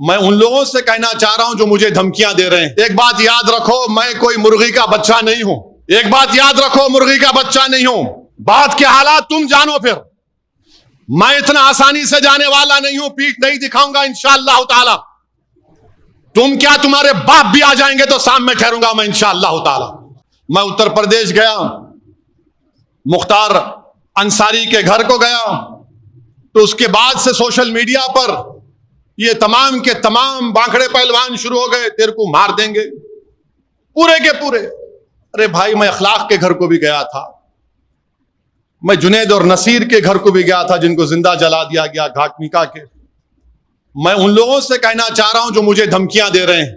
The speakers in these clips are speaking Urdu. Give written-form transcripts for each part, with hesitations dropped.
میں ان لوگوں سے کہنا چاہ رہا ہوں جو مجھے دھمکیاں دے رہے ہیں، ایک بات یاد رکھو، میں کوئی مرغی کا بچہ نہیں ہوں۔ ایک بات یاد رکھو، مرغی کا بچہ نہیں ہوں۔ بات کے حالات تم جانو، پھر میں اتنا آسانی سے جانے والا نہیں ہوں، پیٹھ نہیں دکھاؤں گا انشاءاللہ تعالی۔ تم کیا، تمہارے باپ بھی آ جائیں گے تو سامنے ٹھہروں گا میں انشاءاللہ تعالی۔ میں اتر پردیش گیا، مختار انصاری کے گھر کو گیا، تو اس کے بعد سے سوشل میڈیا پر یہ تمام کے تمام بانکڑے پہلوان شروع ہو گئے، تیرے کو مار دیں گے، پورے کے پورے۔ ارے بھائی، میں اخلاق کے گھر کو بھی گیا تھا، میں جنید اور نصیر کے گھر کو بھی گیا تھا جن کو زندہ جلا دیا گیا گھاٹ میکا کے۔ میں ان لوگوں سے کہنا چاہ رہا ہوں جو مجھے دھمکیاں دے رہے ہیں،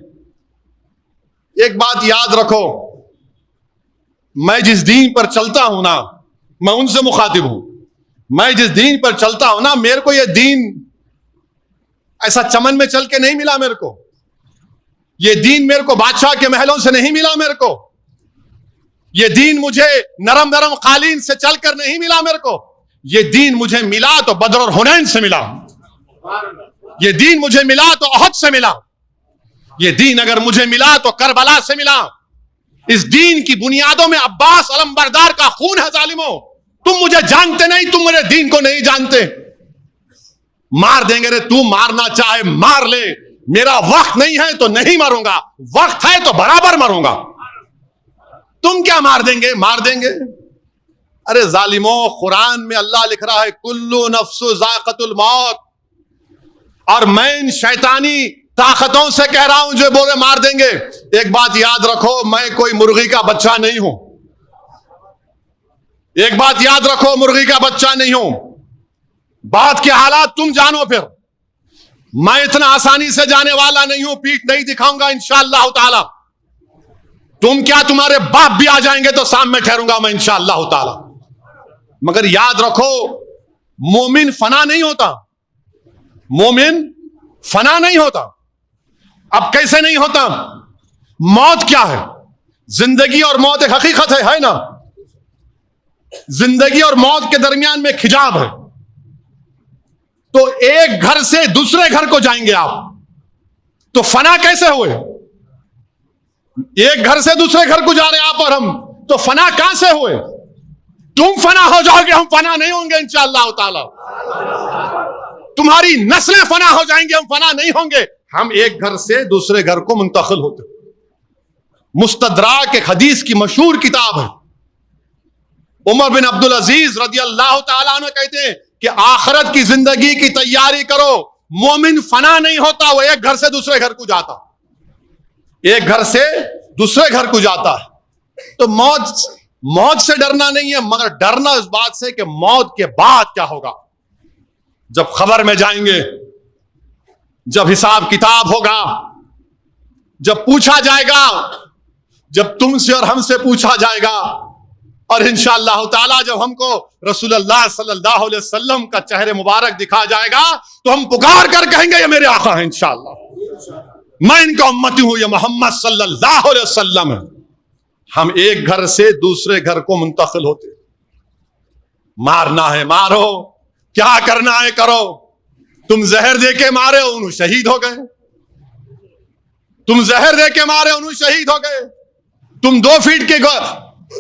ایک بات یاد رکھو، میں جس دین پر چلتا ہوں نا، میں ان سے مخاطب ہوں۔ میں جس دین پر چلتا ہوں نا، میرے کو یہ دین ایسا چمن میں چل کے نہیں ملا، میرے کو یہ دین میرے کو بادشاہ کے محلوں سے نہیں ملا، میرے کو یہ دین مجھے نرم نرم قالین سے چل کر نہیں ملا، میرے کو یہ دین مجھے ملا تو بدر اور حنین سے ملا، یہ دین مجھے ملا تو احد سے ملا، یہ دین اگر مجھے ملا تو کربلا سے ملا۔ اس دین کی بنیادوں میں عباس علمبردار کا خون ہے ظالموں۔ تم مجھے جانتے نہیں، تم میرے دین کو نہیں جانتے۔ مار دیں گے، رے تو مارنا چاہے مار لے، میرا وقت نہیں ہے تو نہیں مروں گا، وقت ہے تو برابر مروں گا۔ تم کیا مار دیں گے؟ مار دیں گے۔ ارے ظالموں، قرآن میں اللہ لکھ رہا ہے کلو نفس ذائقۃ الموت، اور میں ان شیطانی طاقتوں سے کہہ رہا ہوں جو بولے مار دیں گے۔ ایک بات یاد رکھو، میں کوئی مرغی کا بچہ نہیں ہوں۔ ایک بات یاد رکھو، مرغی کا بچہ نہیں ہوں۔ بات کے حالات تم جانو، پھر میں اتنا آسانی سے جانے والا نہیں ہوں، پیٹھ نہیں دکھاؤں گا انشاءاللہ تعالی۔ تم کیا، تمہارے باپ بھی آ جائیں گے تو سامنے ٹھہروں گا میں انشاءاللہ تعالی۔ مگر یاد رکھو، مومن فنا نہیں ہوتا، مومن فنا نہیں ہوتا۔ اب کیسے نہیں ہوتا؟ موت کیا ہے؟ زندگی اور موت ایک حقیقت ہے نا؟ زندگی اور موت کے درمیان میں ایک حجاب ہے۔ تو ایک گھر سے دوسرے گھر کو جائیں گے آپ، تو فنا کیسے ہوئے؟ ایک گھر سے دوسرے گھر کو جا رہے ہیں آپ اور ہم، تو فنا کہاں سے ہوئے؟ تم فنا ہو جاؤ گے، ہم فنا نہیں ہوں گے انشاءاللہ تعالی۔ تمہاری نسلیں فنا ہو جائیں گے، ہم فنا نہیں ہوں گے۔ ہم ایک گھر سے دوسرے گھر کو منتقل ہوتے۔ مستدراک ایک حدیث کی مشہور کتاب ہے۔ عمر بن عبدالعزیز رضی اللہ تعالیٰ عنہ کہتے ہیں کہ آخرت کی زندگی کی تیاری کرو، مومن فنا نہیں ہوتا، وہ ایک گھر سے دوسرے گھر کو جاتا، ایک گھر سے دوسرے گھر کو جاتا ہے۔ تو موت سے ڈرنا نہیں ہے، مگر ڈرنا اس بات سے کہ موت کے بعد کیا ہوگا، جب خبر میں جائیں گے، جب حساب کتاب ہوگا، جب پوچھا جائے گا، جب تم سے اور ہم سے پوچھا جائے گا، اور انشاءاللہ تعالی جب ہم کو رسول اللہ صلی اللہ علیہ وسلم کا چہرے مبارک دکھا جائے گا تو ہم پکار کر کہیں گے یہ میرے آقا ہیں، انشاءاللہ میں ان کا امتی ہوں، یہ محمد صلی اللہ علیہ وسلم ہے۔ ہم ایک گھر سے دوسرے گھر کو منتقل ہوتے۔ مارنا ہے مارو، کیا کرنا ہے کرو۔ تم زہر دے کے مارے انہوں شہید ہو گئے، تم زہر دے کے مارے انہوں شہید ہو گئے، تم 2 فیٹ کے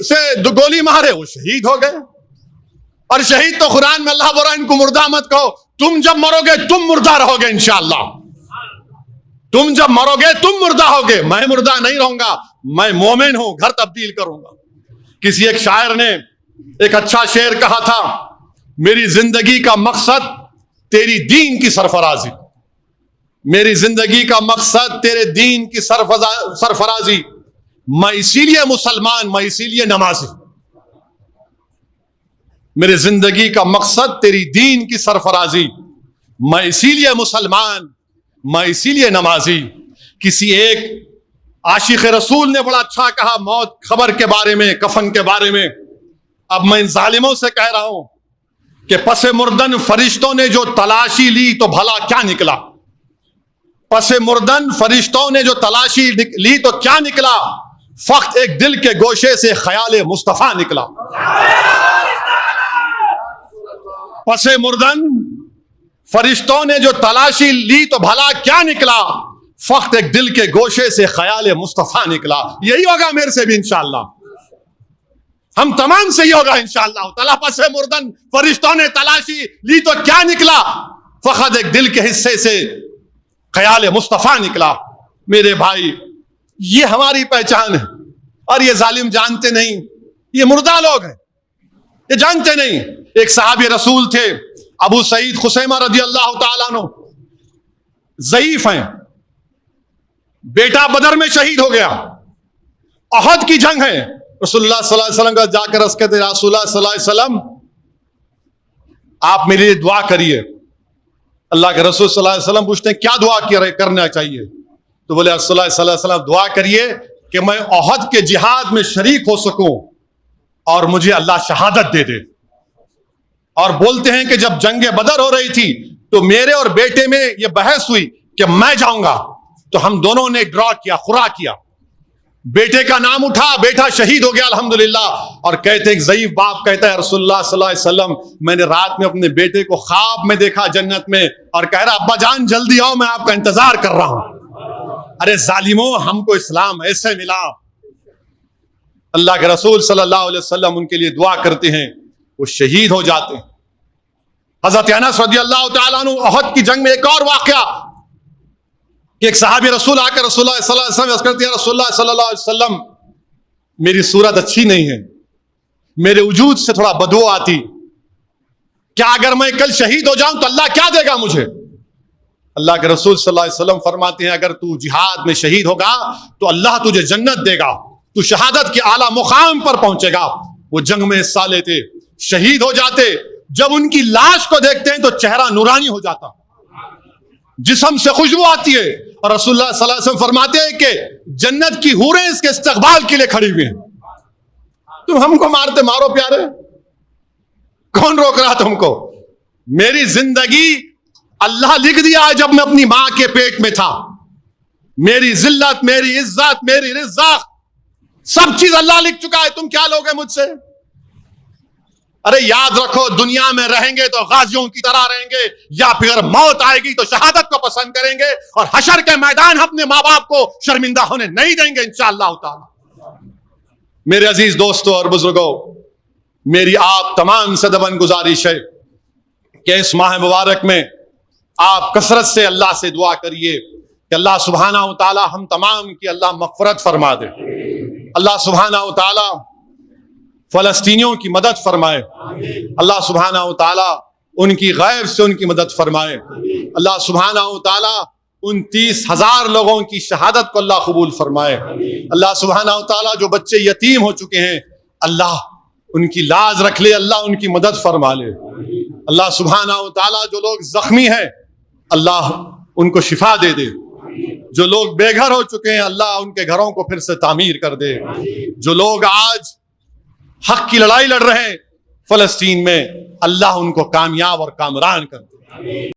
سے گولی مارے وہ شہید ہو گئے۔ اور شہید تو قرآن میں اللہ برا ان کو مردہ مت کہو، تم جب مرو گے تم مردہ رہو گے انشاءاللہ۔ تم جب مرو گے تم مردہ ہوگے، میں مردہ نہیں رہوں گا، میں مومن ہوں، گھر تبدیل کروں گا۔ کسی ایک شاعر نے ایک اچھا شعر کہا تھا، میری زندگی کا مقصد تیری دین کی سرفرازی، میری زندگی کا مقصد تیرے دین کی سرفرازی، میں اسی لیے مسلمان، میں اسی لیے نمازی۔ میرے زندگی کا مقصد تیری دین کی سرفرازی، میں اسی لیے مسلمان، میں اسی لیے نمازی۔ کسی ایک عاشق رسول نے بڑا اچھا کہا موت خبر کے بارے میں، کفن کے بارے میں۔ اب میں ان ظالموں سے کہہ رہا ہوں کہ پس مردن فرشتوں نے جو تلاشی لی تو بھلا کیا نکلا؟ پس مردن فرشتوں نے جو تلاشی لی تو کیا نکلا؟ فقط ایک دل کے گوشے سے خیال مصطفیٰ نکلا۔ پس مردن فرشتوں نے جو تلاشی لی تو بھلا کیا نکلا؟ فقط ایک دل کے گوشے سے خیال مصطفیٰ نکلا. یہی ہوگا میرے سے بھی انشاءاللہ، ہم تمام سے ہی ہوگا انشاءاللہ. تلفظ مردن فرشتوں نے تلاشی لی تو کیا نکلا؟ فقط ایک دل کے حصے سے خیال مصطفیٰ نکلا. میرے بھائی، یہ ہماری پہچان ہے، اور یہ ظالم جانتے نہیں، یہ مردہ لوگ ہیں، یہ جانتے نہیں. ایک صحابی رسول تھے ابو سعید خثیمہ رضی اللہ تعالیٰ عنہ، ضعیف ہیں، بیٹا بدر میں شہید ہو گیا، احد کی جنگ ہے. رسول اللہ صلی اللہ علیہ وسلم کا جا کر عرض کرتے، رسول اللہ صلی اللہ علیہ وسلم آپ میرے لیے دعا کریے. اللہ کے رسول صلی اللہ علیہ وسلم پوچھتے ہیں کیا دعا کرنا چاہیے؟ تو بولے رسول اللہ صلی اللہ علیہ وسلم دعا کریے کہ میں احد کے جہاد میں شریک ہو سکوں اور مجھے اللہ شہادت دے دے. اور بولتے ہیں کہ جب جنگ بدر ہو رہی تھی تو میرے اور بیٹے میں یہ بحث ہوئی کہ میں جاؤں گا، تو ہم دونوں نے ڈرا کیا، خورا کیا. بیٹے کا نام اٹھا، بیٹا شہید ہو گیا الحمدللہ. اور کہتے ہیں ایک ضعیف باپ کہتا ہے رسول اللہ صلی اللہ علیہ وسلم میں نے رات میں اپنے بیٹے کو خواب میں دیکھا جنت میں، اور کہہ رہا ابا جان جلدی آؤ، میں آپ کا انتظار کر رہا ہوں. ارے ظالموں، ہم کو اسلام ایسے ملا. اللہ کے رسول صلی اللہ علیہ وسلم ان کے لیے دعا کرتے ہیں، وہ شہید ہو جاتے ہیں. حضرت انس رضی اللہ تعالیٰ عنہ، احد کی جنگ میں ایک اور واقعہ کہ ایک صحابی رسول آ کر رسول اللہ صلی اللہ علیہ وسلم عرض کرتے ہیں رسول اللہ صلی اللہ علیہ وسلم میری صورت اچھی نہیں ہے، میرے وجود سے تھوڑا بدبو آتی، کیا اگر میں کل شہید ہو جاؤں تو اللہ کیا دے گا مجھے؟ اللہ کے رسول صلی اللہ علیہ وسلم فرماتے ہیں اگر تو جہاد میں شہید ہوگا تو اللہ تجھے جنت دے گا، تو شہادت کے اعلیٰ مقام پر پہنچے گا. وہ جنگ میں حصہ لیتے، شہید ہو جاتے، جب ان کی لاش کو دیکھتے ہیں تو چہرہ نورانی ہو جاتا، جسم سے خوشبو آتی ہے. اور رسول اللہ صلی اللہ علیہ وسلم فرماتے ہیں کہ جنت کی حوریں اس کے استقبال کے لیے کھڑی ہوئی ہیں. تم ہم کو مارتے، مارو پیارے، کون روک رہا تم کو؟ میری زندگی اللہ لکھ دیا ہے جب میں اپنی ماں کے پیٹ میں تھا. میری ذلت، میری عزت، میری رزق، سب چیز اللہ لکھ چکا ہے. تم کیا لوگ ہیں مجھ سے؟ ارے یاد رکھو، دنیا میں رہیں گے تو غازیوں کی طرح رہیں گے، یا پھر موت آئے گی تو شہادت کو پسند کریں گے، اور حشر کے میدان اپنے ماں باپ کو شرمندہ ہونے نہیں دیں گے انشاءاللہ تعالی. میرے عزیز دوستوں اور بزرگوں، میری آپ تمام سے دبن گزارش ہے کہ اس ماہ مبارک میں آپ کثرت سے اللہ سے دعا کریے کہ اللہ سبحانہ و تعالی ہم تمام کی اللہ مغفرت فرما دے. اللہ سبحانہ و تعالی فلسطینیوں کی مدد فرمائے. اللہ سبحانہ و تعالی ان کی غیب سے ان کی مدد فرمائے. اللہ سبحانہ و تعالی ان 30,000 لوگوں کی شہادت کو اللہ قبول فرمائے. اللہ سبحانہ و تعالی جو بچے یتیم ہو چکے ہیں اللہ ان کی لاز رکھ لے، اللہ ان کی مدد فرما لے. اللہ سبحانہ و تعالی جو لوگ زخمی ہیں اللہ ان کو شفا دے دے. جو لوگ بے گھر ہو چکے ہیں اللہ ان کے گھروں کو پھر سے تعمیر کر دے. جو لوگ آج حق کی لڑائی لڑ رہے ہیں فلسطین میں اللہ ان کو کامیاب اور کامران کر دے.